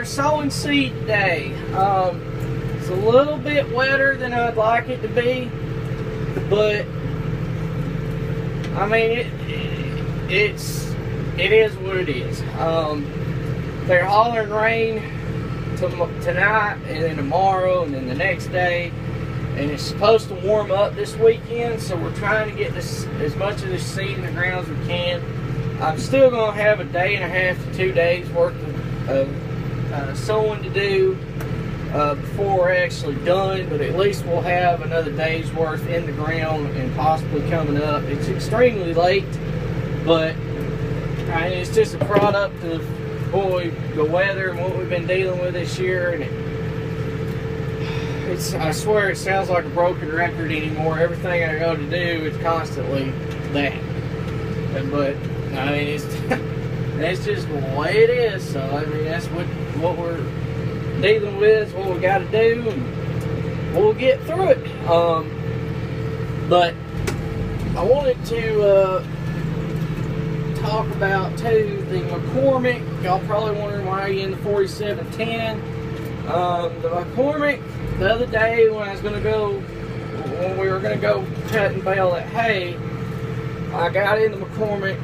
are sowing seed today. It's a little bit wetter than I'd like it to be, but I mean it is what it is. They're hollering rain tonight and then tomorrow and then the next day, and it's supposed to warm up this weekend, so we're trying to get this, as much of this seed in the ground as we can. I'm still going to have a day and a half to 2 days worth of sowing to do before we're actually done, but at least we'll have another day's worth in the ground and possibly coming up. It's extremely late, but I mean, it's just a product of, boy, the weather and what we've been dealing with this year, and I swear it sounds like a broken record anymore. Everything I go to do is constantly that. But I mean, that's just the way it is. So I mean, that's what we're dealing with, what we got to do, and we'll get through it. But I wanted to talk about too the McCormick. Y'all probably wondering why you're in the 4710. The McCormick, the other day when we were gonna go cut and bale that hay, I got in the McCormick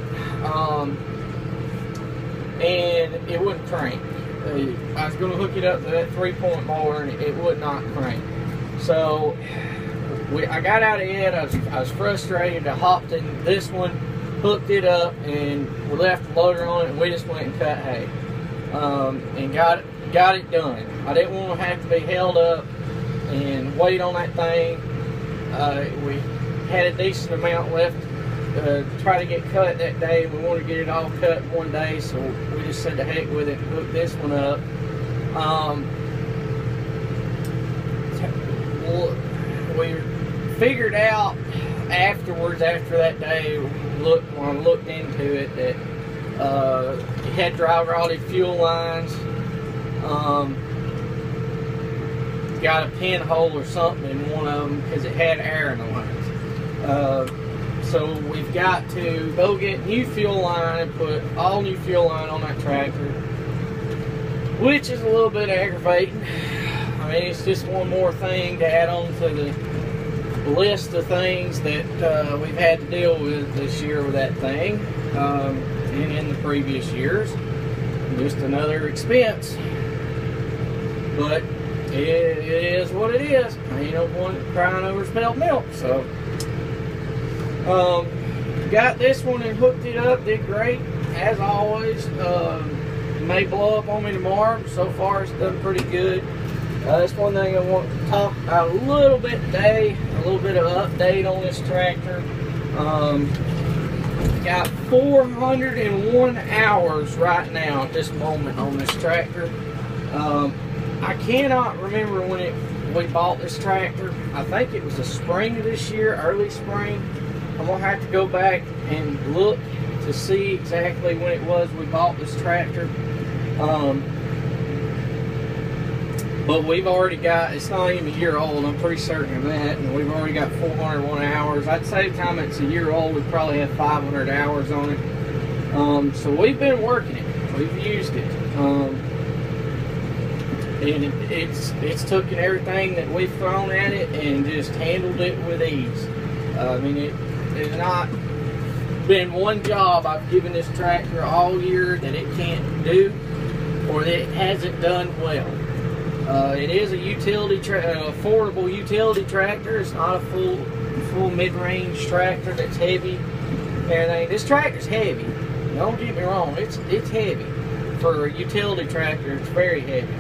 and it wouldn't crank. I was gonna hook it up to that 3-point mower and it would not crank. So I got out of it. I was frustrated. I hopped in this one, hooked it up, and we left the loader on it, and we just went and cut hay and got it done. I didn't want to have to be held up and wait on that thing. We had a decent amount left to try to get cut that day. We wanted to get it all cut in one day, so we just said to heck with it and hooked this one up. We figured out afterwards, after that day, when I looked into it, that it had dry rotted fuel lines. Got a pinhole or something in one of them because it had air in the lines. So we've got to go get new fuel line and put all new fuel line on that tractor, which is a little bit aggravating. I mean, it's just one more thing to add on to the list of things that we've had to deal with this year with that thing, and in the previous years. Just another expense. But it is what it is. Ain't no point crying over spilled milk. So got this one and hooked it up. Did great as always. May blow up on me tomorrow. So far it's done pretty good. That's one thing I want to talk about a little bit today. A little bit of update on this tractor. Got 401 hours right now at this moment on this tractor. I cannot remember when we bought this tractor. I think it was the spring of this year, early spring. I'm gonna have to go back and look to see exactly when it was we bought this tractor. But we've already got, it's not even a year old, I'm pretty certain of that, and we've already got 401 hours. I'd say by the time it's a year old, we probably have 500 hours on it. So we've been working it, we've used it. And it's taken everything that we've thrown at it and just handled it with ease. I mean, it's not been one job I've given this tractor all year that it can't do or that it hasn't done well. It is a utility, affordable utility tractor. It's not a full mid-range tractor that's heavy. And this tractor's heavy. Don't get me wrong, it's heavy. For a utility tractor, it's very heavy.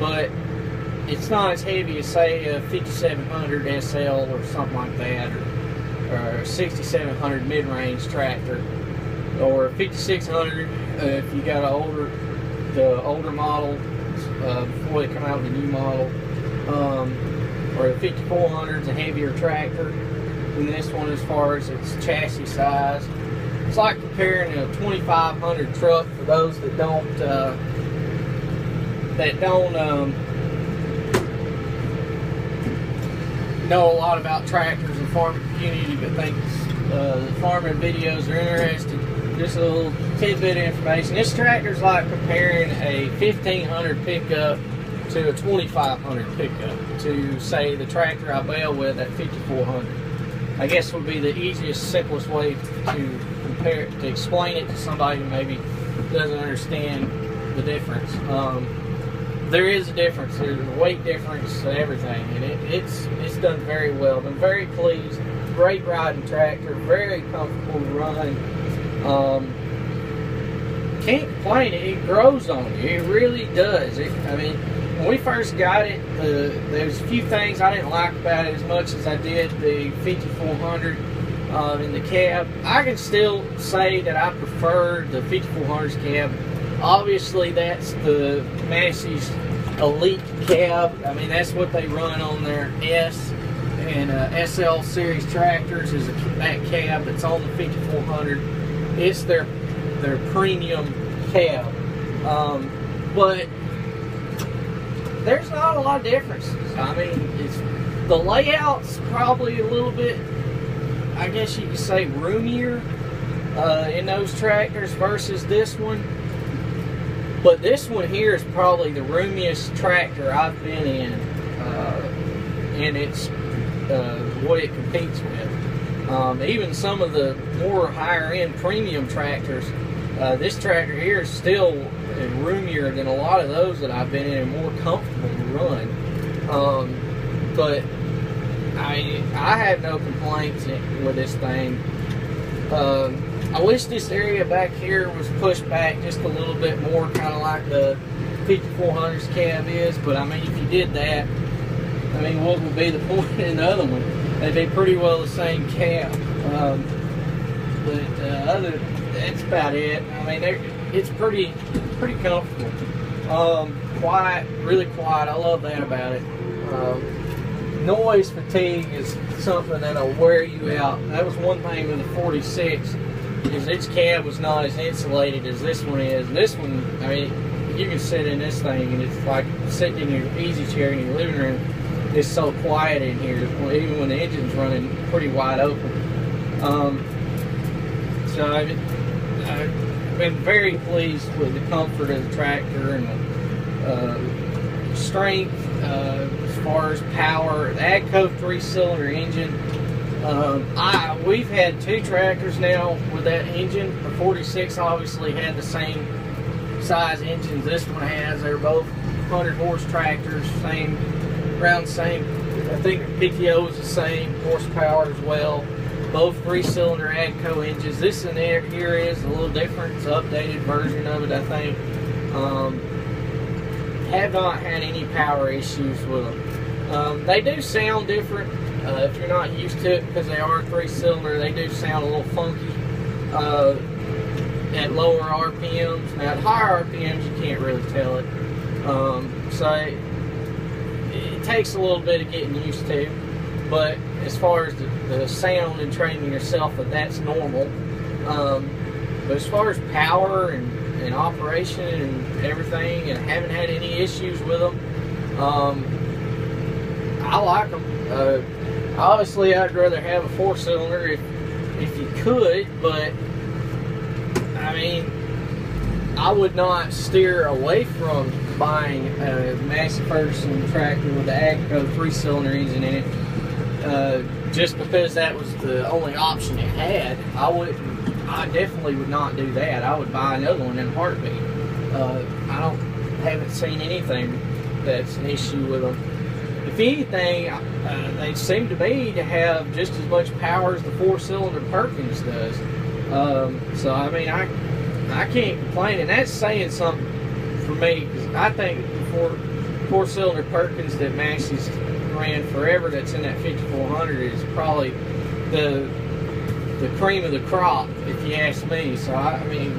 But it's not as heavy as, say, a 5700 SL or something like that, or a 6700 mid-range tractor, or a 5600 if you got the older model before they come out with the new model, or the 5400 is a heavier tractor than this one as far as its chassis size. It's like comparing a 2500 truck for those that don't know a lot about tractors and farming community, but think the farming videos are interested. just a little tidbit of information. This tractor's like comparing a 1500 pickup to a 2500 pickup to, say, the tractor I bail with at 5400. I guess would be the easiest, simplest way to compare it, to explain it to somebody who maybe doesn't understand the difference. There is a difference. There's a weight difference to everything, and it's done very well. I'm very pleased. Great riding tractor, very comfortable to run. Can't complain. It grows on you. It really does. I mean, when we first got it, there's a few things I didn't like about it as much as I did the 5400 in the cab. I can still say that I prefer the 5400's cab. Obviously, that's the Massey's Elite cab. I mean, that's what they run on their S and SL series tractors, is that cab that's on the 5400. It's their premium cab. But there's not a lot of differences. I mean, the layout's probably a little bit, I guess you could say, roomier in those tractors versus this one. But this one here is probably the roomiest tractor I've been in, and it's what it competes with. Even some of the more higher end premium tractors, this tractor here is still roomier than a lot of those that I've been in and more comfortable to run. But I have no complaints with this thing. I wish this area back here was pushed back just a little bit more, kind of like the 5400's cab is. But I mean, if you did that, I mean, what would be the point in the other one? They'd be pretty well the same cab. That's about it. I mean, it's pretty comfortable. Quiet, really quiet. I love that about it. Noise fatigue is something that'll wear you out. That was one thing with the 46, is its cab was not as insulated as this one is. And this one, I mean, you can sit in this thing and it's like sitting in your easy chair in your living room. It's so quiet in here, even when the engine's running pretty wide open. So I've been very pleased with the comfort of the tractor and the strength. As far as power, the AGCO 3-cylinder engine. We've had two tractors now with that engine. The 46 obviously had the same size engines this one has. They're both 100 horse tractors, around the same. I think the PTO is the same horsepower as well. Both 3-cylinder AGCO engines. This in here is a little different. It's an updated version of it, I think. Have not had any power issues with them. They do sound different if you're not used to it, because they are 3-cylinder. They do sound a little funky at lower RPMs. Now at higher RPMs you can't really tell it. So it takes a little bit of getting used to, but as far as the sound and training yourself, that's normal. But as far as power and operation and everything, and haven't had any issues with them. I like them. Obviously, I'd rather have a 4-cylinder if you could, but I mean, I would not steer away from buying a Massey Ferguson tractor with the AGCO 3-cylinder engine in it, just because that was the only option it had. I definitely would not do that. I would buy another one in a heartbeat. I haven't seen anything that's an issue with them. If anything, they seem to me to have just as much power as the 4-cylinder Perkins does. So I mean, I can't complain, and that's saying something for me, because I think the 4-cylinder Perkins that Massey's ran forever, that's in that 5400, is probably the cream of the crop, if you ask me. So I mean,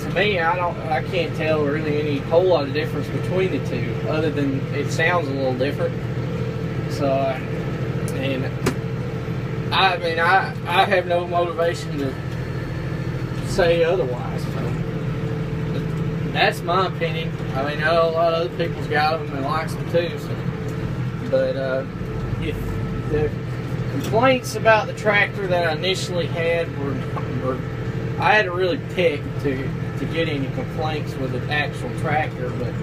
to me, I can't tell really any whole lot of difference between the two, other than it sounds a little different. So, and I mean, I have no motivation to say otherwise. So, that's my opinion. I mean, I know a lot of other people's got them and likes them too. So, but if the complaints about the tractor that I initially had were I had to really pick to get any complaints with the actual tractor, but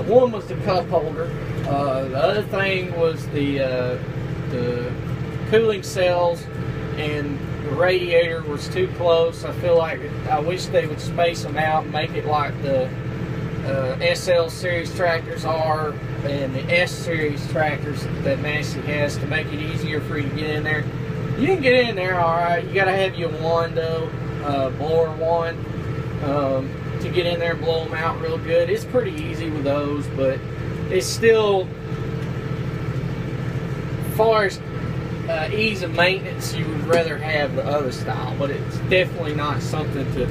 one was the cup holder. The other thing was the cooling cells and the radiator was too close. I feel like I wish they would space them out and make it like the SL series tractors are and the S series tractors that Massey has, to make it easier for you to get in there. You can get in there alright. You gotta have your wand though, blower wand, to get in there and blow them out real good. It's pretty easy with those, but it's still, as far as ease of maintenance, you would rather have the other style, but it's definitely not something to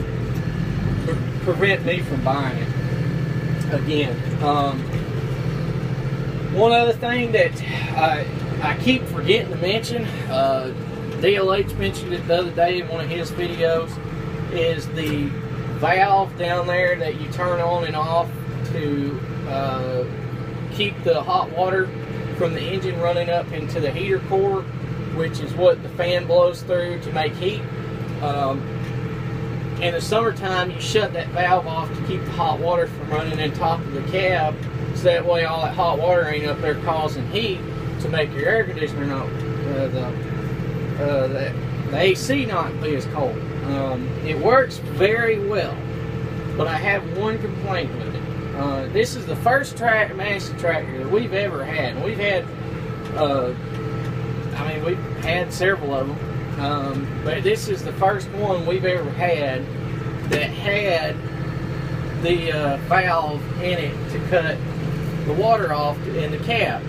prevent me from buying it again. One other thing that I keep forgetting to mention, DLH mentioned it the other day in one of his videos, is the valve down there that you turn on and off to keep the hot water from the engine running up into the heater core, which is what the fan blows through to make heat. In the summertime, you shut that valve off to keep the hot water from running in top of the cab, so that way all that hot water ain't up there causing heat to make your air conditioner not, the AC not be as cold. It works very well, but I have one complaint with it. This is the first Massey tractor that we've ever had. And we've had, I mean, we've had several of them, but this is the first one we've ever had that had the valve in it to cut the water off in the cab.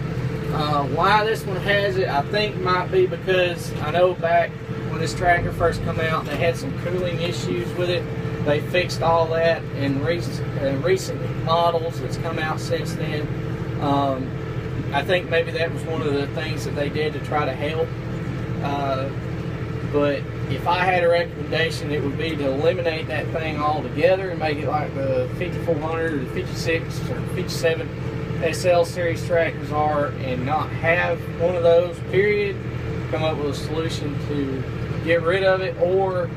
Why this one has it, I think might be because I know back when this tractor first come out, they had some cooling issues with it. They fixed all that in recent models that's come out since then. I think maybe that was one of the things that they did to try to help. But if I had a recommendation, it would be to eliminate that thing altogether and make it like the 5400 or the 56 or 57 SL series tractors are, and not have one of those, period. Come up with a solution to get rid of it, or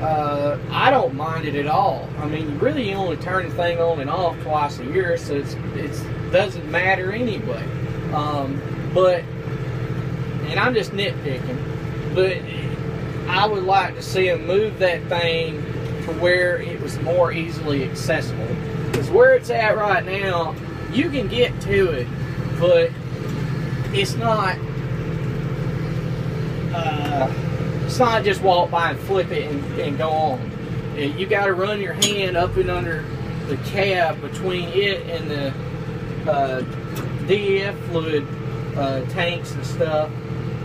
I don't mind it at all. I mean, you really only turn the thing on and off twice a year, so it doesn't matter anyway. But, and I'm just nitpicking, but I would like to see them move that thing to where it was more easily accessible. Because where it's at right now, you can get to it, but it's not just walk by and flip it and go on. You got to run your hand up and under the cab between it and the DEF fluid tanks and stuff,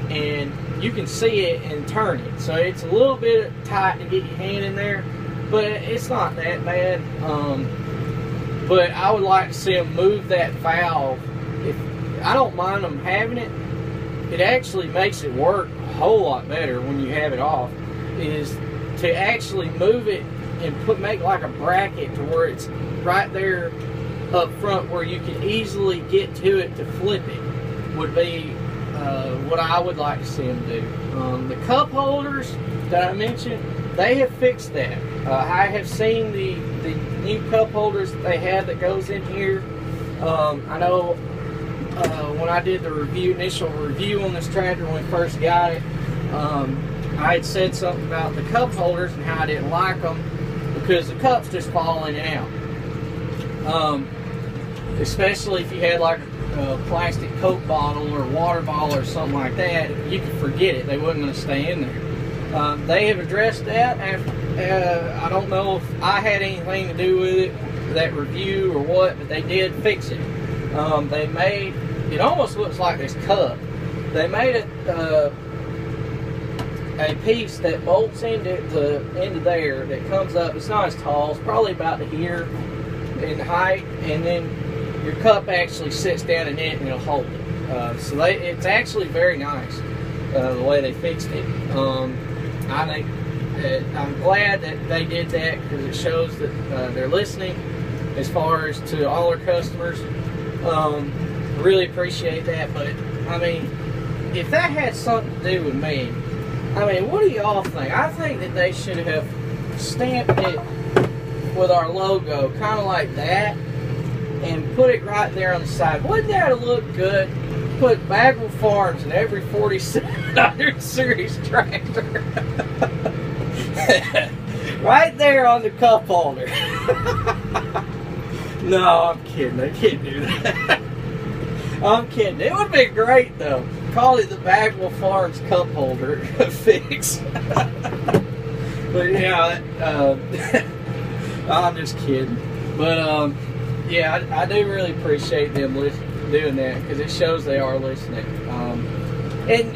and you can see it and turn it. So it's a little bit tight to get your hand in there, but it's not that bad. But I would like to see them move that valve. I don't mind them having it. It actually makes it work a whole lot better when you have it off, is to actually move it and make like a bracket to where it's right there up front where you can easily get to it to flip it, would be what I would like to see them do. The cup holders that I mentioned, they have fixed that. I have seen the new cup holders that they have that goes in here. I know when I did the initial review on this tractor when we first got it, I had said something about the cup holders and how I didn't like them because the cups just fall in and out. Especially if you had like a plastic Coke bottle or water bottle or something like that, you could forget it. They wasn't going to stay in there. They have addressed that. I don't know if I had anything to do with it, that review or what, but they did fix it. They made, it almost looks like this cup. They made a piece that bolts into there that comes up. It's not as tall. It's probably about here in height, and then your cup actually sits down in it and it'll hold it. So it's actually very nice the way they fixed it. I think I'm glad that they did that because it shows that they're listening as far as to all their customers. Really appreciate that. But I mean, if that had something to do with me, I mean, what do y'all think? I think that they should have stamped it with our logo, kind of like that, and put it right there on the side. Wouldn't that look good? Put Bagwell Farms in every 4700 series tractor. Right there on the cup holder. No, I'm kidding. I can't do that. I'm kidding. It would be great though. Call it the Bagwell Farms cup holder fix. But yeah, I'm just kidding. But yeah, I do really appreciate them doing that, because it shows they are listening. And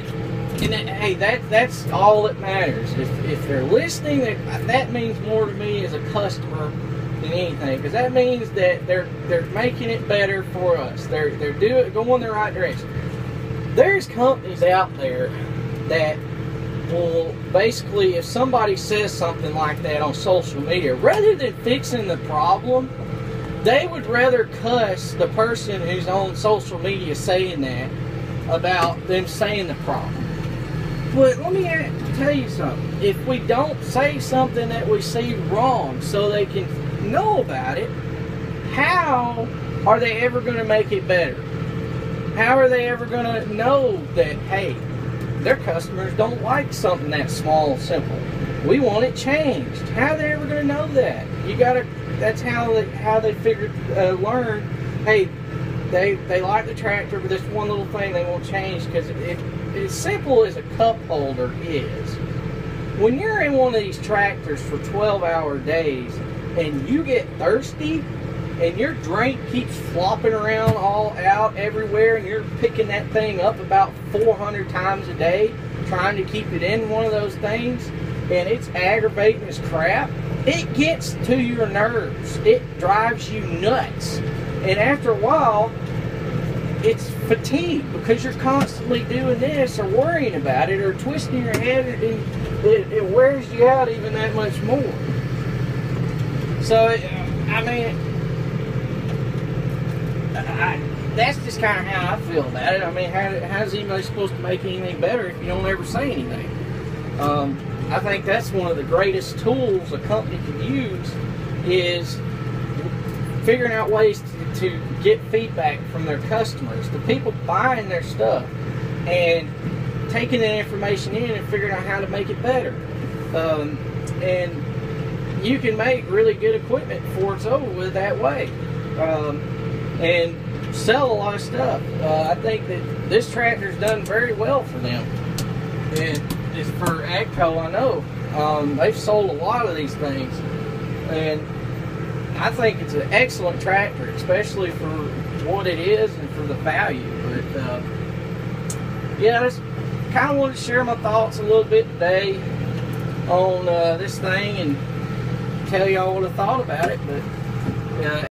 hey, that's all that matters. If they're listening, that means more to me as a customer than anything, because that means that they're making it better for us. They're going the right direction. There's companies out there that will basically, if somebody says something like that on social media, rather than fixing the problem, they would rather cuss the person who's on social media saying that about them saying the problem. But let me tell you something. If we don't say something that we see wrong so they can know about it, how are they ever going to make it better? How are they ever going to know that, hey, their customers don't like something that small and simple? We want it changed. How are they ever going to know that? You gotta. That's how they learn. Hey, they like the tractor, but this one little thing they won't change, because as simple as a cup holder is, when you're in one of these tractors for 12-hour days and you get thirsty and your drink keeps flopping around all out everywhere, and you're picking that thing up about 400 times a day trying to keep it in one of those things, and it's aggravating as crap, it gets to your nerves. It drives you nuts. And after a while, it's fatigue, because you're constantly doing this or worrying about it or twisting your head, and it wears you out even that much more. So, I mean, that's just kind of how I feel about it. I mean, how's anybody supposed to make anything better if you don't ever say anything? I think that's one of the greatest tools a company can use, is figuring out ways to get feedback from their customers, the people buying their stuff, and taking that information in and figuring out how to make it better. And you can make really good equipment before it's over with that way, and sell a lot of stuff. I think that this tractor's done very well for them. And it's for AGCO, I know. They've sold a lot of these things, and I think it's an excellent tractor, especially for what it is and for the value. But yeah, I just kind of wanted to share my thoughts a little bit today on this thing and tell y'all what I thought about it. But